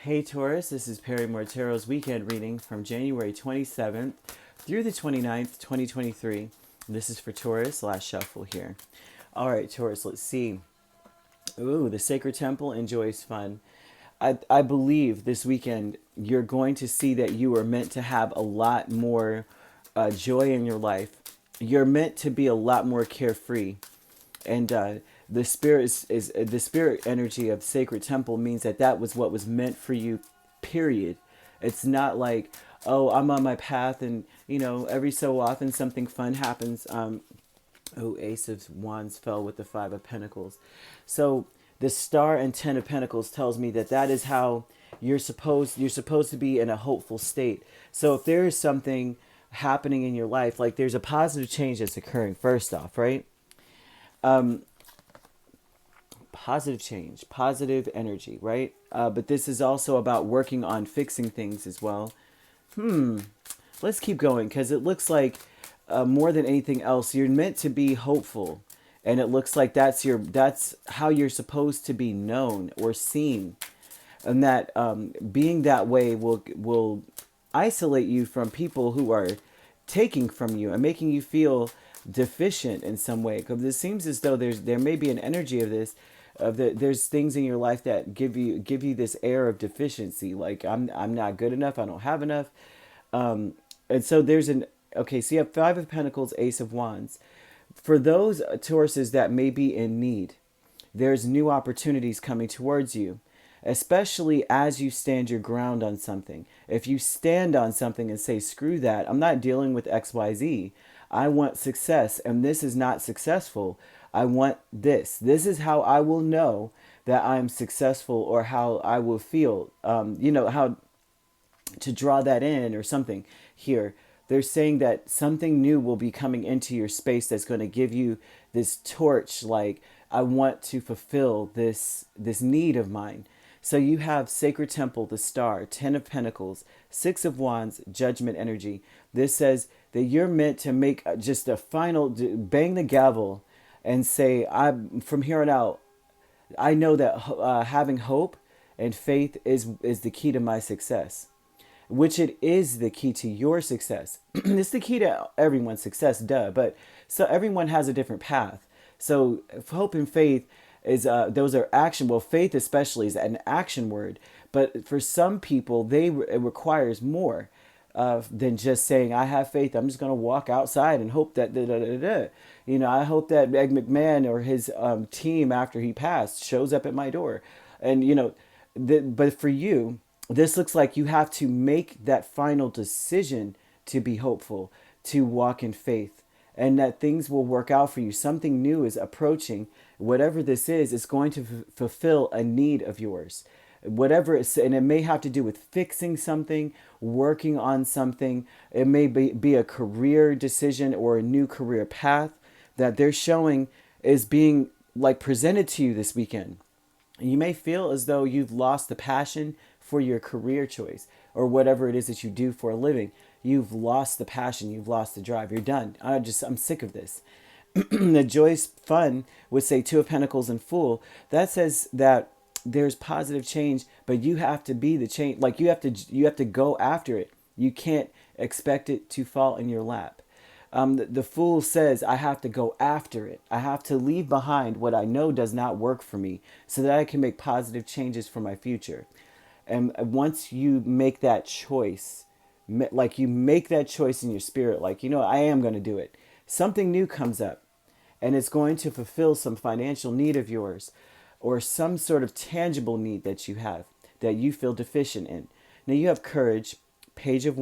Hey Taurus, this is Perrymore Tarot's weekend reading from January 27th through the 29th, 2023. This is for Taurus, last shuffle here. All right, Taurus, let's see. Ooh, the Sacred Temple enjoys fun. I believe this weekend you're going to see that you are meant to have a lot more joy in your life. You're meant to be a lot more carefree. And the spirit is the spirit energy of Sacred Temple means that that was what was meant for you, period. It's not like, oh, I'm on my path and every so often something fun happens. Oh, Ace of Wands fell with the Five of Pentacles. So the Star and Ten of Pentacles tells me that that is how you're supposed to be in a hopeful state. So if there is something happening in your life, like there's a positive change that's occurring first off, right? Positive change, positive energy, right? But this is also about working on fixing things as well. Let's keep going because it looks like more than anything else, you're meant to be hopeful, and it looks like that's how you're supposed to be known or seen, and that being that way will isolate you from people who are taking from you and making you feel deficient in some way. Because it seems as though there may be an energy of this, there's things in your life that give you this air of deficiency, like I'm not good enough, I don't have enough, and so there's an okay. So you have Five of Pentacles, Ace of Wands. For those Tauruses that may be in need, there's new opportunities coming towards you, especially as you stand your ground on something. If you stand on something and say, screw that, I'm not dealing with XYZ. I want success, and this is not successful. I want this. This is how I will know that I'm successful, or how I will feel, how to draw that in or something here. They're saying that something new will be coming into your space that's going to give you this torch, like, I want to fulfill this need of mine. So you have Sacred Temple, the Star, Ten of Pentacles, Six of Wands, Judgment energy. This says that you're meant to make just a final, bang the gavel and say, from here on out, I know that having hope and faith is the key to my success, which it is the key to your success. It's the key to everyone's success, duh. But so everyone has a different path. So hope and faith is those are action. Well, faith especially is an action word. But for some people, it requires more than just saying, I have faith. I'm just going to walk outside and hope that I hope that Meg McMahon or his team after he passed shows up at my door. And but for you, this looks like you have to make that final decision to be hopeful, to walk in faith, and that things will work out for you. Something new is approaching. Whatever this is, it's going to fulfill a need of yours. Whatever it's, and it may have to do with fixing something, working on something. It may be a career decision or a new career path that they're showing is being like presented to you this weekend. You may feel as though you've lost the passion for your career choice or whatever it is that you do for a living. You've lost the passion. You've lost the drive. You're done. I'm sick of this. The joyous fun would say Two of Pentacles and Fool. That says that there's positive change, but you have to be the change. Like you have to go after it. You can't expect it to fall in your lap. The Fool says, I have to go after it. I have to leave behind what I know does not work for me so that I can make positive changes for my future. And once you make that choice, like you make that choice in your spirit, like, I am going to do it. Something new comes up and it's going to fulfill some financial need of yours or some sort of tangible need that you have that you feel deficient in. Now you have Courage, Page of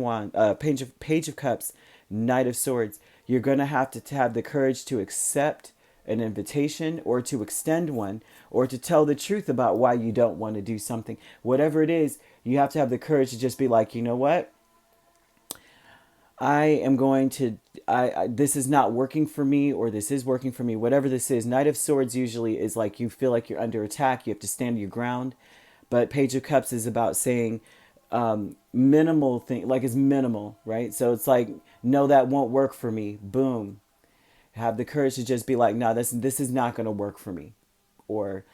Cups, Knight of Swords. You're going to have the courage to accept an invitation or to extend one or to tell the truth about why you don't want to do something. Whatever it is, you have to have the courage to just be like, you know what? This is not working for me, or this is working for me, whatever this is. Knight of Swords usually is like you feel like you're under attack. You have to stand your ground. But Page of Cups is about saying minimal thing, like it's minimal, right? So it's like, no, that won't work for me. Boom. Have the courage to just be like, no, this is not going to work for me. Or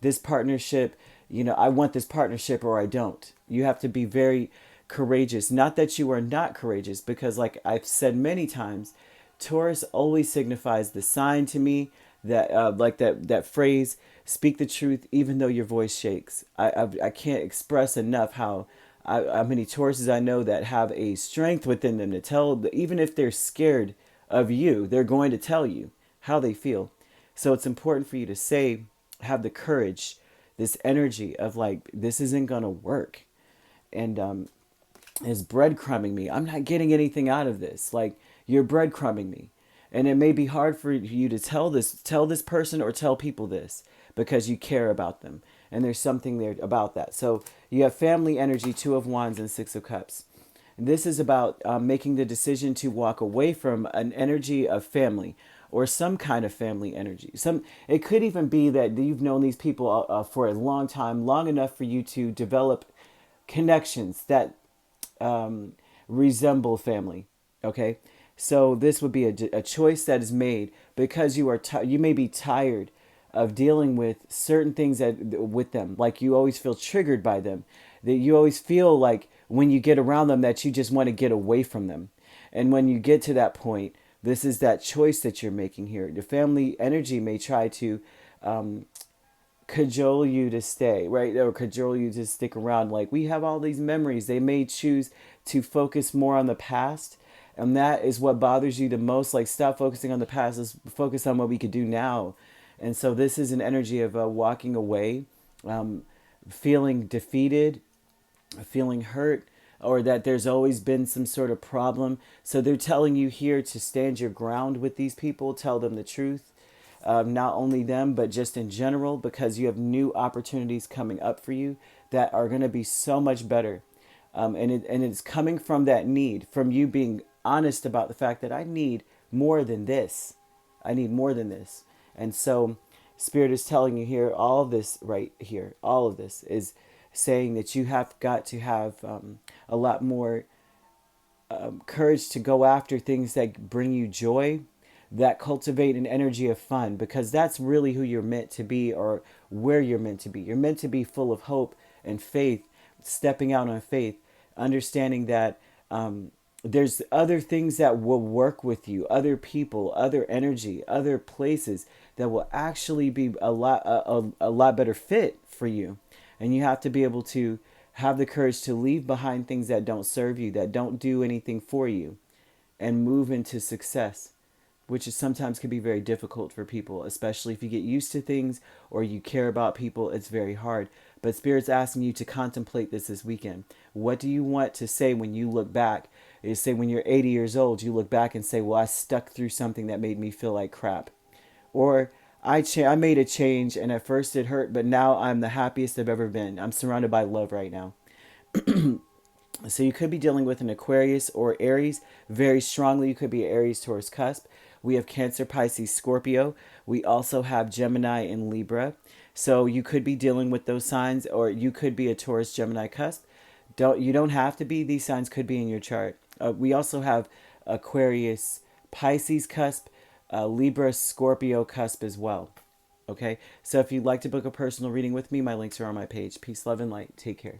this partnership I want this partnership or I don't. You have to be very courageous. Not that you are not courageous, because like I've said many times, Taurus always signifies the sign to me that like that phrase, speak the truth even though your voice shakes. I can't express enough how many Tauruses I know that have a strength within them to tell, even if they're scared of you, they're going to tell you how they feel. So it's important for you to say, have the courage, this energy of like, this isn't going to work. And is breadcrumbing me. I'm not getting anything out of this. Like, you're breadcrumbing me. And it may be hard for you to tell this person or tell people this because you care about them. And there's something there about that. So you have family energy, Two of Wands and Six of Cups. And this is about making the decision to walk away from an energy of family or some kind of family energy. It could even be that you've known these people for a long time, long enough for you to develop connections that resemble family. Okay, so this would be a choice that is made because you may be tired of dealing with certain things with them. Like, you always feel triggered by them, that you always feel like when you get around them that you just want to get away from them. And when you get to that point, this is that choice that you're making here. The family energy may try to cajole you to stay, right? Or cajole you to stick around. Like, we have all these memories. They may choose to focus more on the past. And that is what bothers you the most. Like, stop focusing on the past. Let's focus on what we could do now. And so this is an energy of walking away, feeling defeated, feeling hurt, or that there's always been some sort of problem. So they're telling you here to stand your ground with these people, tell them the truth. Not only them, but just in general, because you have new opportunities coming up for you that are going to be so much better. And it's coming from that need, from you being honest about the fact that I need more than this. I need more than this. And so Spirit is telling you here, all of this right here, all of this is saying that you have got to have a lot more courage to go after things that bring you joy, that cultivate an energy of fun, because that's really who you're meant to be, or where you're meant to be. You're meant to be full of hope and faith, stepping out on faith, understanding that there's other things that will work with you, other people, other energy, other places that will actually be a lot better fit for you. And you have to be able to have the courage to leave behind things that don't serve you, that don't do anything for you, and move into success, which is sometimes can be very difficult for people, especially if you get used to things or you care about people. It's very hard. But Spirit's asking you to contemplate this weekend. What do you want to say when you look back? You say when you're 80 years old, you look back and say, well, I stuck through something that made me feel like crap. Or I made a change, and at first it hurt, but now I'm the happiest I've ever been. I'm surrounded by love right now. So you could be dealing with an Aquarius or Aries very strongly. You could be Aries, Taurus cusp. We have Cancer, Pisces, Scorpio. We also have Gemini and Libra. So you could be dealing with those signs, or you could be a Taurus, Gemini cusp. You don't have to be. These signs could be in your chart. We also have Aquarius, Pisces cusp, Libra, Scorpio cusp as well. Okay, so if you'd like to book a personal reading with me, my links are on my page. Peace, love, and light. Take care.